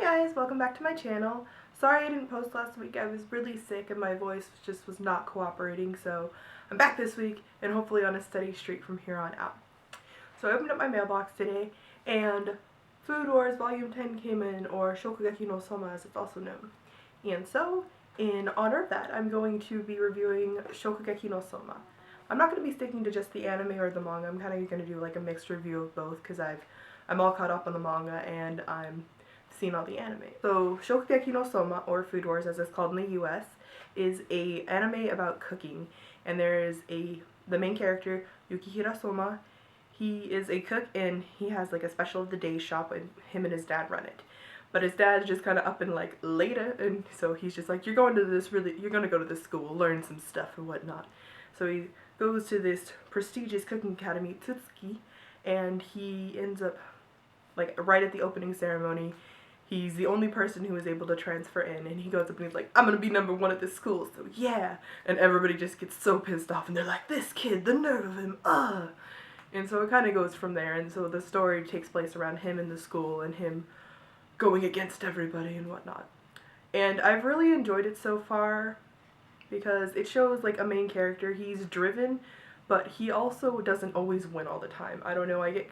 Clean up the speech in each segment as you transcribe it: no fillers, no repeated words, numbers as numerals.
guys, welcome back to my channel. Sorry I didn't post last week. I was really sick and my voice just was not cooperating, so I'm back this week and hopefully on a steady streak from here on out. So I opened up my mailbox today and Food Wars Volume 10 came in, or Shokugeki no Soma as it's also known. And so, in honor of that, I'm going to be reviewing Shokugeki no Soma. I'm not going to be sticking to just the anime or the manga. I'm kind of going to do like a mixed review of both because I'm all caught up on the manga and I'm seen all the anime. So Shokugeki no Soma, or Food Wars as it's called in the US, is a anime about cooking, and there is the main character, Yukihira Soma. He is a cook and he has like a special of the day shop and him and his dad run it. But his dad's just kind of up and like later, and so he's just like, you're going to go to this school, learn some stuff and whatnot. So he goes to this prestigious cooking academy, Tsuki, and he ends up like right at the opening ceremony. He's the only person who is able to transfer in, and he goes up and he's like, I'm gonna be #1 at this school, so yeah. And everybody just gets so pissed off, and they're like, this kid, the nerve of him, ugh. And so it kind of goes from there, and so the story takes place around him in the school and him going against everybody and whatnot. And I've really enjoyed it so far because it shows like a main character. He's driven, but he also doesn't always win all the time. I don't know, I get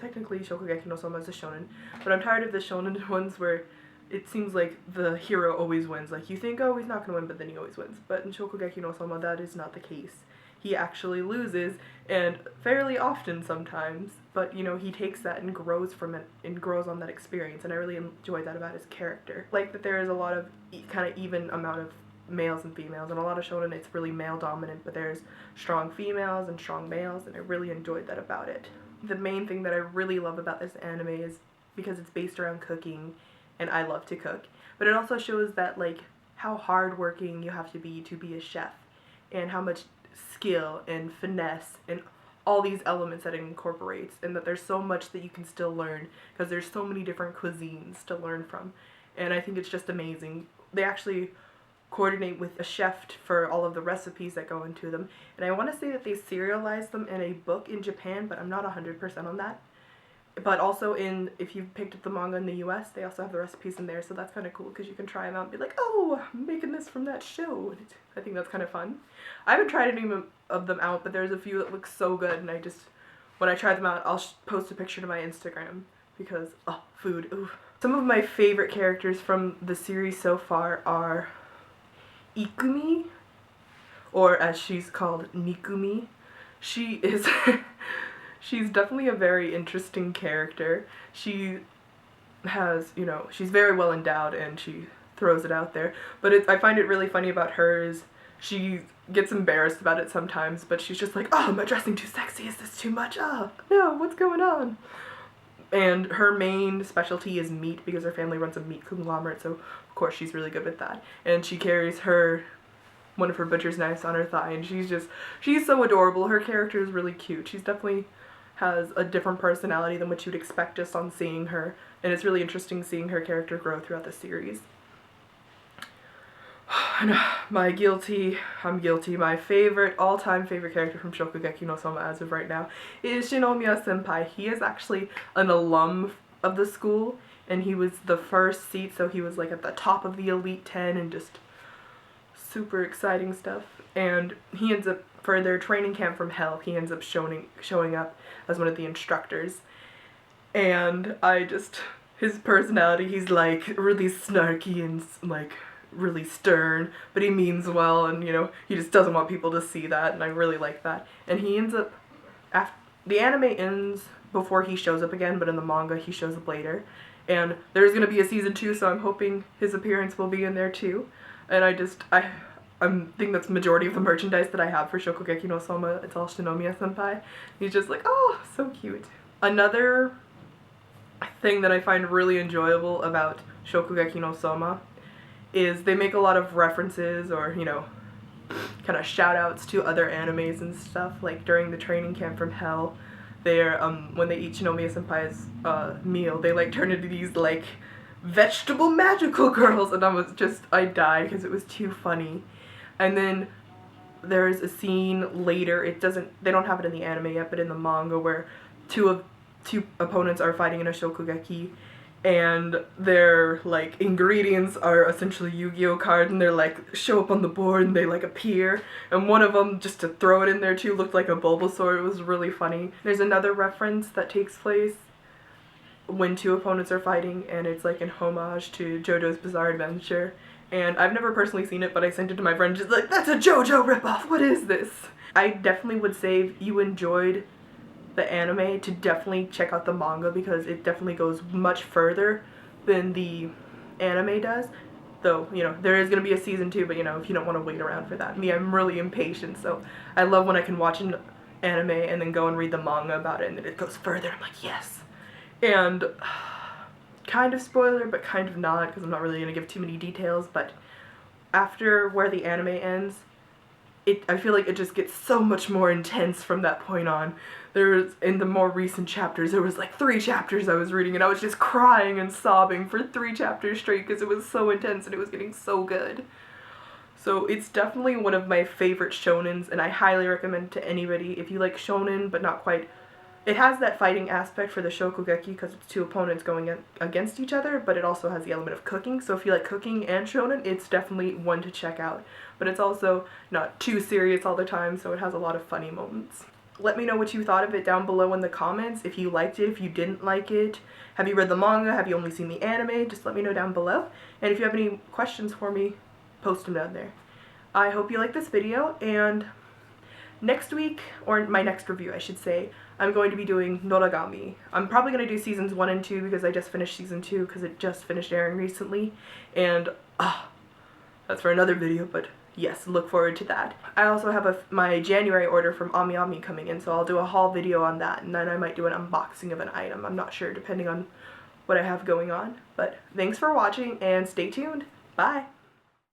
technically Shokugeki no Soma is a shonen, but I'm tired of the shonen ones where it seems like the hero always wins. Like, you think, oh, he's not gonna win, but then he always wins. But in Shokugeki no Soma, that is not the case. He actually loses, and fairly often sometimes, but you know, he takes that and grows from it, and grows on that experience, and I really enjoy that about his character. Like that there is a lot of kind of even amount of males and females, and a lot of shonen it's really male dominant, but there's strong females and strong males, and I really enjoyed that about it. The main thing that I really love about this anime is because it's based around cooking, and I love to cook, but it also shows that like how hardworking you have to be a chef, and how much skill and finesse and all these elements that it incorporates, and that there's so much that you can still learn because there's so many different cuisines to learn from, and I think it's just amazing. They actually coordinate with a chef for all of the recipes that go into them, and I want to say that they serialize them in a book in Japan, but I'm not 100% on that. But also if you've picked up the manga in the US, they also have the recipes in there, so that's kind of cool because you can try them out and be like, oh, I'm making this from that show. I think that's kind of fun. I haven't tried any of them out, but there's a few that look so good, and when I try them out, I'll post a picture to my Instagram because, oh, food, ooh. Some of my favorite characters from the series so far are Ikumi, or as she's called, Nikumi. She is she's definitely a very interesting character. She has, you know, she's very well endowed and she throws it out there, but I find it really funny about her is she gets embarrassed about it sometimes, but she's just like, oh, am I dressing too sexy? Is this too much? Oh, no, what's going on? And her main specialty is meat because her family runs a meat conglomerate, so of course she's really good with that. And she carries one of her butcher's knives on her thigh, and she's so adorable. Her character is really cute. She's definitely has a different personality than what you'd expect just on seeing her, and it's really interesting seeing her character grow throughout the series. And I'm guilty, my all-time favorite character from Shokugeki no Soma as of right now is Shinomiya Senpai. He is actually an alum of the school, and he was the first seat, so he was like at the top of the Elite 10 and just super exciting stuff. And he ends up, for their training camp from hell, he ends up showing up as one of the instructors. And his personality, he's like really snarky and like really stern, but he means well, and you know, he just doesn't want people to see that, and I really like that. And he ends up, the anime ends before he shows up again, but in the manga he shows up later, and there's gonna be a season 2, so I'm hoping his appearance will be in there too. And I think that's the majority of the merchandise that I have for Shokugeki no Soma. It's all Shinomiya Senpai. He's just like, oh, so cute. Another thing that I find really enjoyable about Shokugeki no Soma is they make a lot of references or, you know, kind of shout outs to other animes and stuff. Like during the training camp from hell, when they eat Shinomiya Senpai's meal, they like turn into these like vegetable magical girls, and I died because it was too funny. And then there's a scene later, they don't have it in the anime yet, but in the manga, where two opponents are fighting in a Shokugeki, and their like ingredients are essentially Yu-Gi-Oh cards, and they're like show up on the board and they like appear, and one of them, just to throw it in there too, looked like a Bulbasaur. It was really funny. There's another reference that takes place when two opponents are fighting, and it's like in homage to JoJo's Bizarre Adventure, and I've never personally seen it, but I sent it to my friend. She's like, that's a JoJo ripoff, what is this? I definitely would say if you enjoyed the anime to definitely check out the manga, because it definitely goes much further than the anime does. Though, you know, there is going to be a season 2, but you know, if you don't want to wait around for that. Me, I'm really impatient, so I love when I can watch an anime and then go and read the manga about it, and then it goes further. I'm like, yes. And kind of spoiler, but kind of not, because I'm not really going to give too many details, but after where the anime ends, I feel like it just gets so much more intense from that point on. There's, in the more recent chapters, there was like 3 chapters I was reading, and I was just crying and sobbing for 3 chapters straight because it was so intense and it was getting so good. So it's definitely one of my favorite shonens, and I highly recommend it to anybody if you like shonen but not quite. It has that fighting aspect for the Shokugeki because it's 2 opponents going against each other, but it also has the element of cooking. So if you like cooking and shonen, it's definitely one to check out. But it's also not too serious all the time, so it has a lot of funny moments. Let me know what you thought of it down below in the comments. If you liked it, if you didn't like it. Have you read the manga? Have you only seen the anime? Just let me know down below. And if you have any questions for me, post them down there. I hope you liked this video, and next week, or my next review I should say, I'm going to be doing Noragami. I'm probably going to do seasons 1 and 2 because I just finished season 2 because it just finished airing recently, and that's for another video, but yes, look forward to that. I also have my January order from Ami Ami coming in, so I'll do a haul video on that, and then I might do an unboxing of an item. I'm not sure, depending on what I have going on. But thanks for watching, and stay tuned. Bye!